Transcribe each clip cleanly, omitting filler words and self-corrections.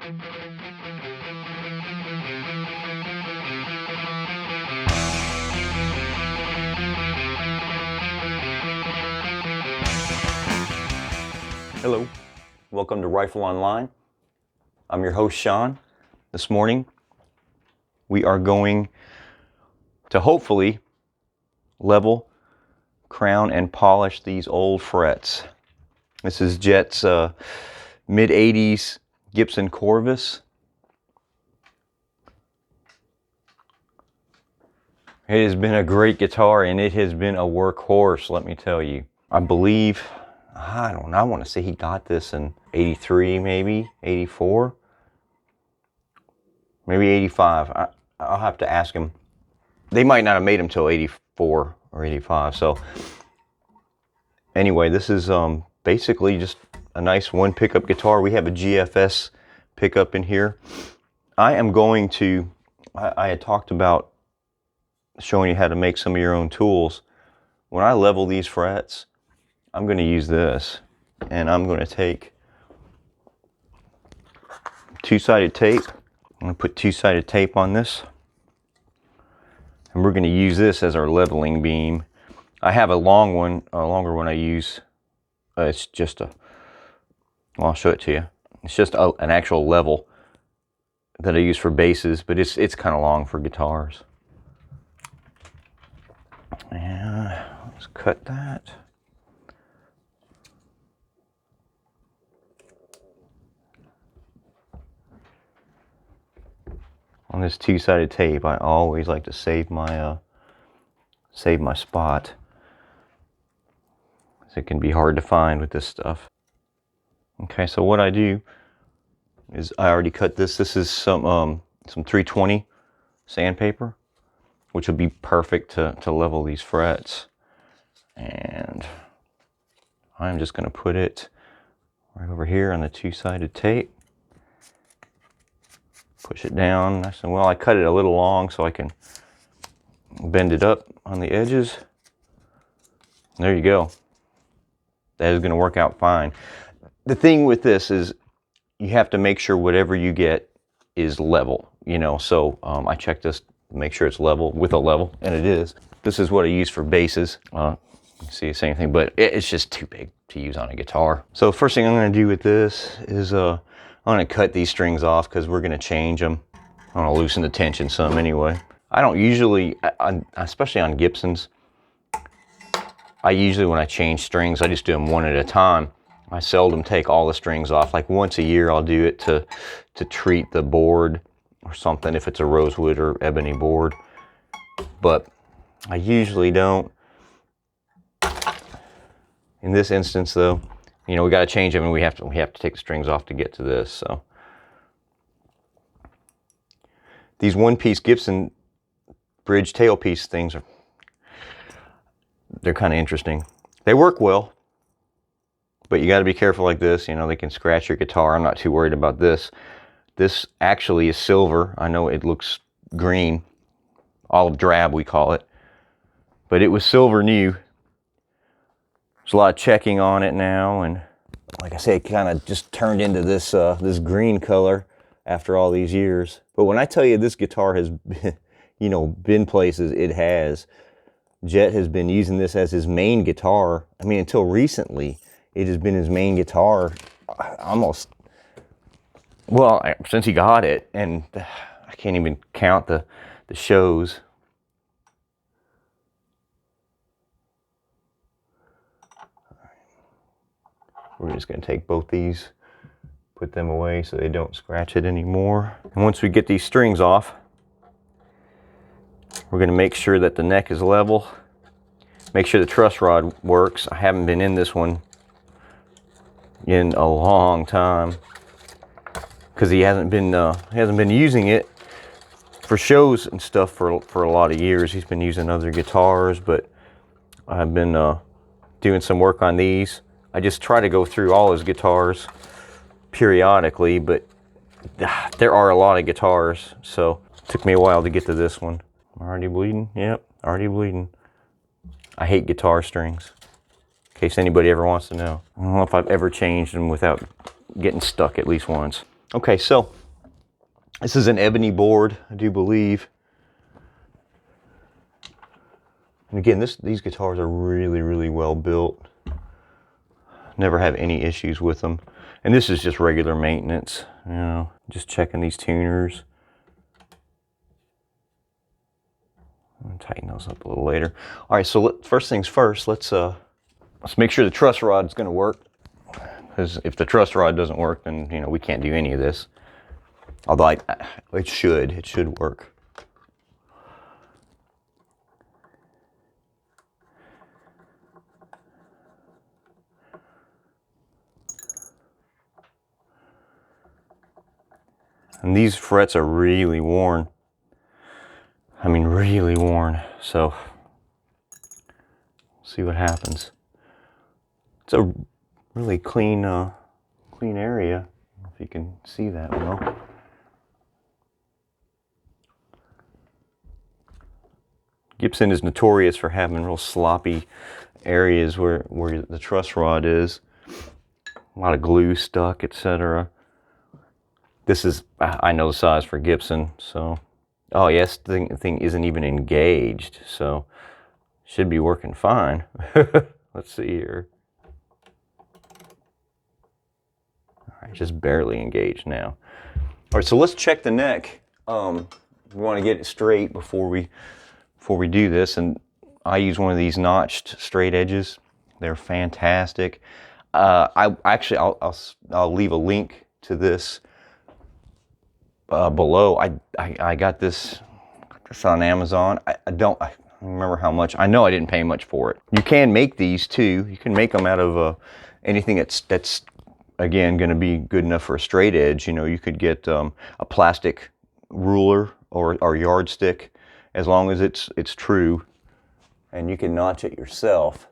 Hello, welcome to Rifleonline. I'm your host, Sean. This morning, we are going to hopefully level, crown, and polish these old frets. This is Jet's mid-80s Gibson Corvus. It has been a great guitar, and it has been a workhorse, let me tell you. I believe, I don't know, I want to say he got this in 83, maybe 84, maybe 85. I'll have to ask him. They might not have made them till 84 or 85. So anyway, this is basically just a nice one pickup guitar. We have a GFS pickup in here. I am going to, I had talked about showing you how to make some of your own tools. When I level these frets, I'm going to use this, and I'm going to take two-sided tape. I'm going to put two-sided tape on this, and we're going to use this as our leveling beam. I have a long one, a longer one I use. It's just a, well, I'll show it to you. It's just an actual level that I use for basses, but it's kind of long for guitars. And let's cut that. On this two-sided tape, I always like to save my spot. It can be hard to find with this stuff. Okay, so what I do is I already cut this. This is some 320 sandpaper, which would be perfect to level these frets. And I'm just going to put it right over here on the two-sided tape. Push it down nice and well. I cut it a little long so I can bend it up on the edges. There you go. That is going to work out fine. The thing with this is you have to make sure whatever you get is level, you know. So I checked this to make sure it's level with a level, and it is. This is what I use for basses. You see the same thing, but it's just too big to use on a guitar. So first thing I'm going to do with this is I'm going to cut these strings off because we're going to change them. I'm going to loosen the tension some anyway. I don't usually, especially on Gibsons, I usually, when I change strings, I just do them one at a time. I seldom take all the strings off. Like once a year I'll do it to treat the board or something if it's a rosewood or ebony board. But I usually don't. In this instance though, you know, we got to change them, and we have to take the strings off to get to this. So these one-piece Gibson bridge tailpiece things they're kind of interesting. They work well, but you got to be careful like this. You know, they can scratch your guitar. I'm not too worried about this. This actually is silver. I know it looks green, olive drab we call it, but it was silver new. There's a lot of checking on it now, and like I say, it kind of just turned into this this green color after all these years. But when I tell you this guitar has been, you know, been places, it has. Jet has been using this as his main guitar. I mean, until recently, it has been his main guitar almost, well, since he got it, and I can't even count the shows. We're just going to take both these, put them away so they don't scratch it anymore. And once we get these strings off, we're going to make sure that the neck is level. Make sure the truss rod works. I haven't been in this one in a long time because he hasn't been using it for shows and stuff for a lot of years. He's been using other guitars, but I've been doing some work on these. I just try to go through all his guitars periodically, but there are a lot of guitars, so it took me a while to get to this one. I'm already bleeding? Yep, already bleeding. I hate guitar strings, in case anybody ever wants to know. I don't know if I've ever changed them without getting stuck at least once. Okay, so this is an ebony board, I do believe. And again, these guitars are really, really well built. Never have any issues with them. And this is just regular maintenance, you know, just checking these tuners. I'll tighten those up a little later. All right, so first things first, let's make sure the truss rod's going to work. Because if the truss rod doesn't work, then, you know, we can't do any of this. Although it should work. And these frets are really worn. I mean, really worn. So, see what happens. It's a really clean area. I don't know if you can see that well. Gibson is notorious for having real sloppy areas where the truss rod is. A lot of glue stuck, etc. This is, I know the size for Gibson, so. Oh yes, the thing isn't even engaged, so should be working fine. Let's see here. All right, just barely engaged now. All right, so let's check the neck. We want to get it straight before we do this, and I use one of these notched straight edges. They're fantastic. I'll leave a link to this below. I got this on Amazon. I don't remember how much. I know I didn't pay much for it. You can make these too. You can make them out of anything that's again going to be good enough for a straight edge. You know, you could get a plastic ruler or yardstick, as long as it's true, and you can notch it yourself.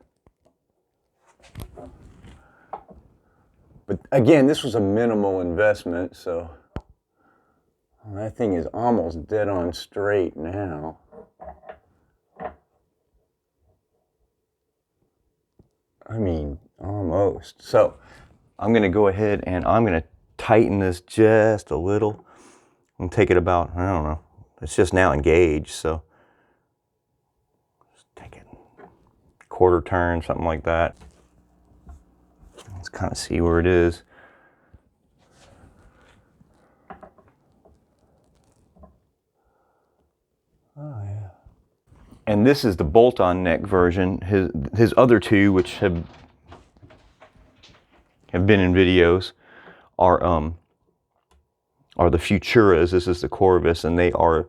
But again, this was a minimal investment, so that thing is almost dead on straight now. I mean, almost. So I'm going to go ahead and I'm going to tighten this just a little and take it about, I don't know, it's just now engaged, so just take it quarter turn, something like that. Let's kind of see where it is. Oh yeah. And this is the bolt-on neck version. His other two, which have been in videos, are the Futuras. This is the Corvus, and they're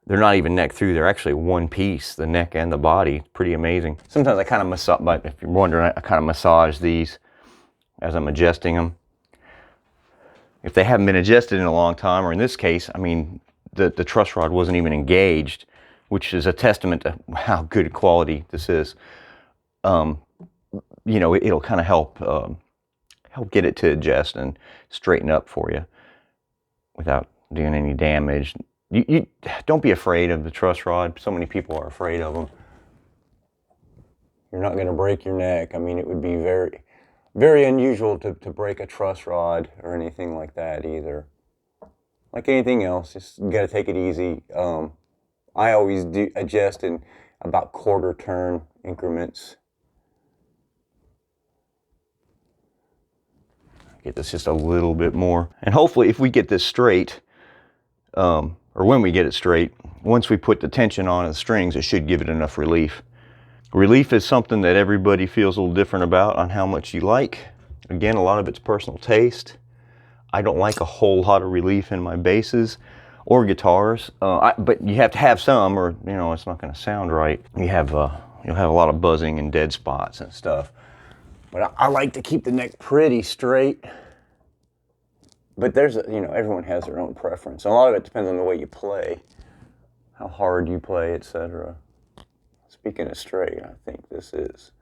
not even neck through. They're actually one piece, the neck and the body. Pretty amazing. Sometimes I kind of massage, but if you're wondering, I kind of massage these as I'm adjusting them. If they haven't been adjusted in a long time, or in this case, I mean, the truss rod wasn't even engaged, which is a testament to how good quality this is. You know, it'll kind of help get it to adjust and straighten up for you without doing any damage. You don't be afraid of the truss rod. So many people are afraid of them. You're not going to break your neck. I mean, it would be very, very unusual to break a truss rod or anything like that either. Like anything else, just got to take it easy. I always do adjust in about quarter turn increments. Get this just a little bit more. And hopefully if we get this straight, or when we get it straight, once we put the tension on the strings, it should give it enough relief. Relief is something that everybody feels a little different about on how much you like. Again, a lot of it's personal taste. I don't like a whole lot of relief in my basses or guitars, but you have to have some, or you know, it's not going to sound right. You'll have a lot of buzzing and dead spots and stuff. But I like to keep the neck pretty straight. But there's, you know, everyone has their own preference. A lot of it depends on the way you play, how hard you play, etc. Speaking of straight, I think this is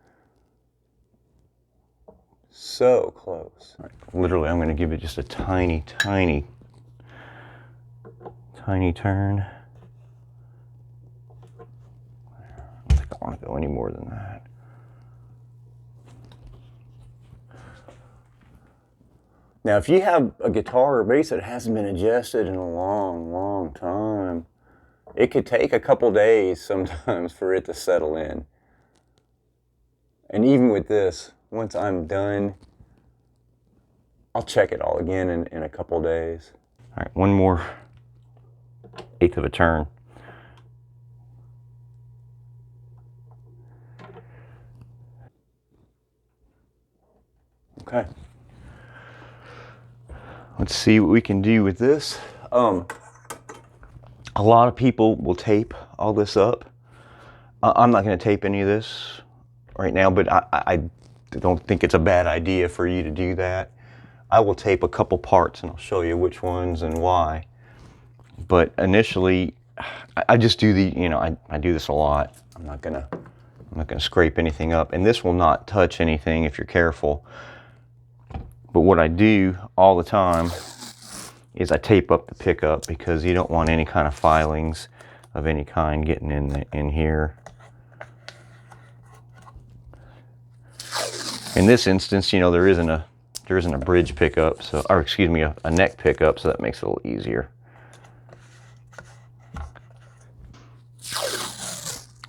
so close. Right. Literally, I'm going to give it just a tiny, tiny, tiny turn. I don't think I want to go any more than that. Now, if you have a guitar or bass that hasn't been adjusted in a long, long time, it could take a couple days sometimes for it to settle in. And even with this, once I'm done, I'll check it all again in a couple days. All right, one more eighth of a turn. Okay. Let's see what we can do with this. A lot of people will tape all this up. I'm not going to tape any of this right now, but I don't think it's a bad idea for you to do that. I will tape a couple parts and I'll show you which ones and why. But initially, I just do the, you know, I do this a lot. I'm not gonna scrape anything up, and this will not touch anything if you're careful. But what I do all the time is I tape up the pickup because you don't want any kind of filings of any kind getting in here. In this instance, you know, there isn't a bridge pickup, so, or excuse me, a neck pickup, so that makes it a little easier.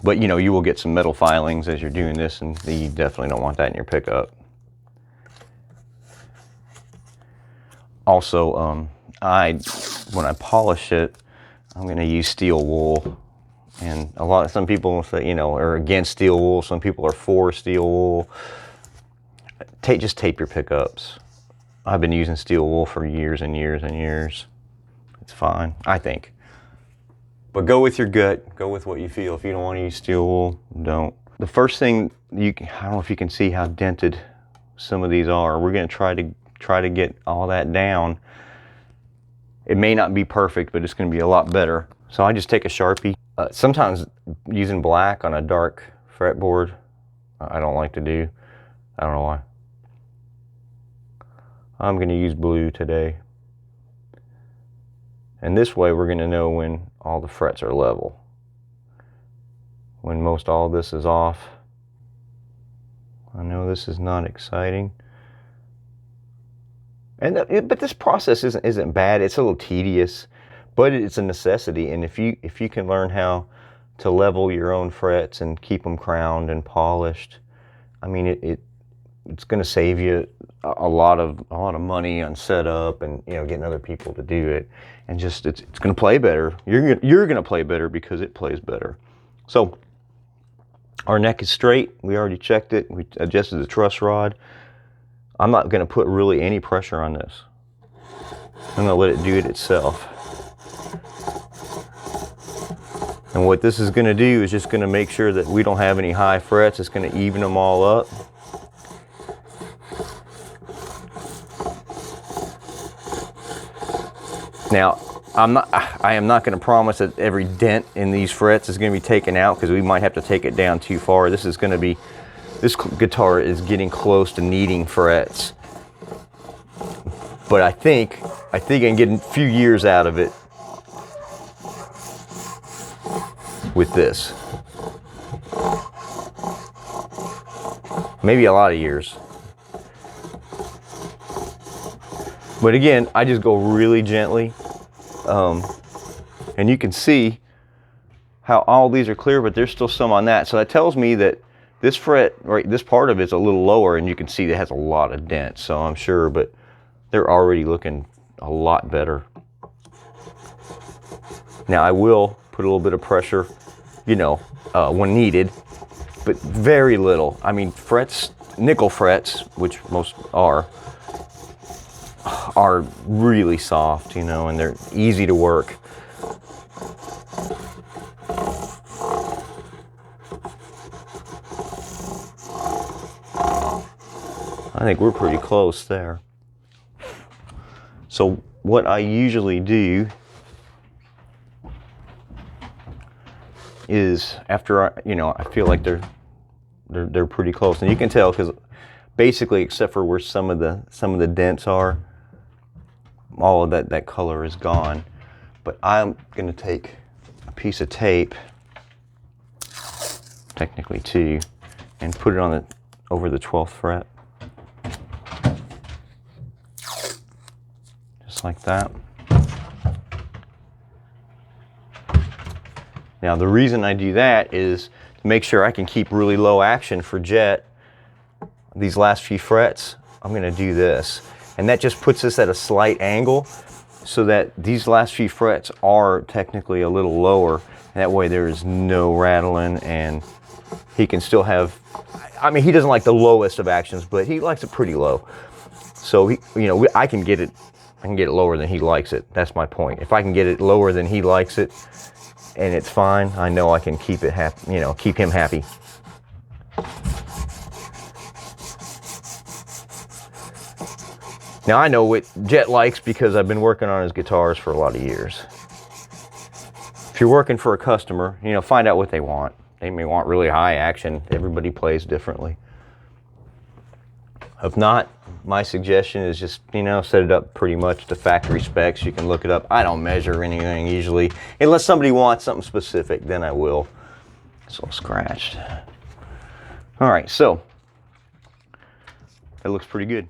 But you know, you will get some metal filings as you're doing this, and you definitely don't want that in your pickup. Also, when I polish it, I'm going to use steel wool. And some people will say, you know, are against steel wool. Some people are for steel wool. Just tape your pickups. I've been using steel wool for years and years and years. It's fine, I think. But go with your gut. Go with what you feel. If you don't want to use steel wool, don't. The first thing I don't know if you can see how dented some of these are. We're going to try to get all that down. It may not be perfect, but it's going to be a lot better. So I just take a Sharpie. Sometimes using black on a dark fretboard, I don't like to do. I don't know why. I'm going to use blue today. And this way we're going to know when all the frets are level. When most all of this is off. I know this is not exciting. But this process isn't bad. It's a little tedious, but it's a necessity. And if you can learn how to level your own frets and keep them crowned and polished, I mean, it's going to save you a lot of money on setup and, you know, getting other people to do it, and just it's going to play better. You're going to play better because it plays better. So our neck is straight. We already checked it. We adjusted the truss rod. I'm not going to put really any pressure on this. I'm going to let it do it itself. And what this is going to do is just going to make sure that we don't have any high frets. It's going to even them all up. Now, I am not going to promise that every dent in these frets is going to be taken out, because we might have to take it down too far. This guitar is getting close to needing frets. But I think I can get a few years out of it with this. Maybe a lot of years. But again, I just go really gently. And you can see how all these are clear, but there's still some on that. So that tells me that this fret, right, this part of it's a little lower, and you can see it has a lot of dents. So I'm sure, but they're already looking a lot better. Now I will put a little bit of pressure, you know, when needed, but very little. I mean, frets, nickel frets, which most are really soft, you know, and they're easy to work. I think we're pretty close there. So what I usually do is, after I feel like they're pretty close, and you can tell because basically, except for where some of the dents are, all of that color is gone. But I'm going to take a piece of tape, technically two, and put it on over the 12th fret. just like that. Now the reason I do that is to make sure I can keep really low action for jet. These last few frets, I'm going to do this. And that just puts us at a slight angle so that these last few frets are technically a little lower. That way there is no rattling and he can still have, I mean, he doesn't like the lowest of actions, but he likes it pretty low. So, I can get it lower than he likes it. That's my point. If I can get it lower than he likes it and it's fine, I know I can keep it happy, keep him happy. Now I know what Jet likes because I've been working on his guitars for a lot of years. If you're working for a customer, find out what they want. They may want really high action. Everybody plays differently. If not, my suggestion is just, set it up pretty much to factory specs. You can look it up. I don't measure anything usually. Unless somebody wants something specific, then I will. It's all scratched. All right, so that looks pretty good.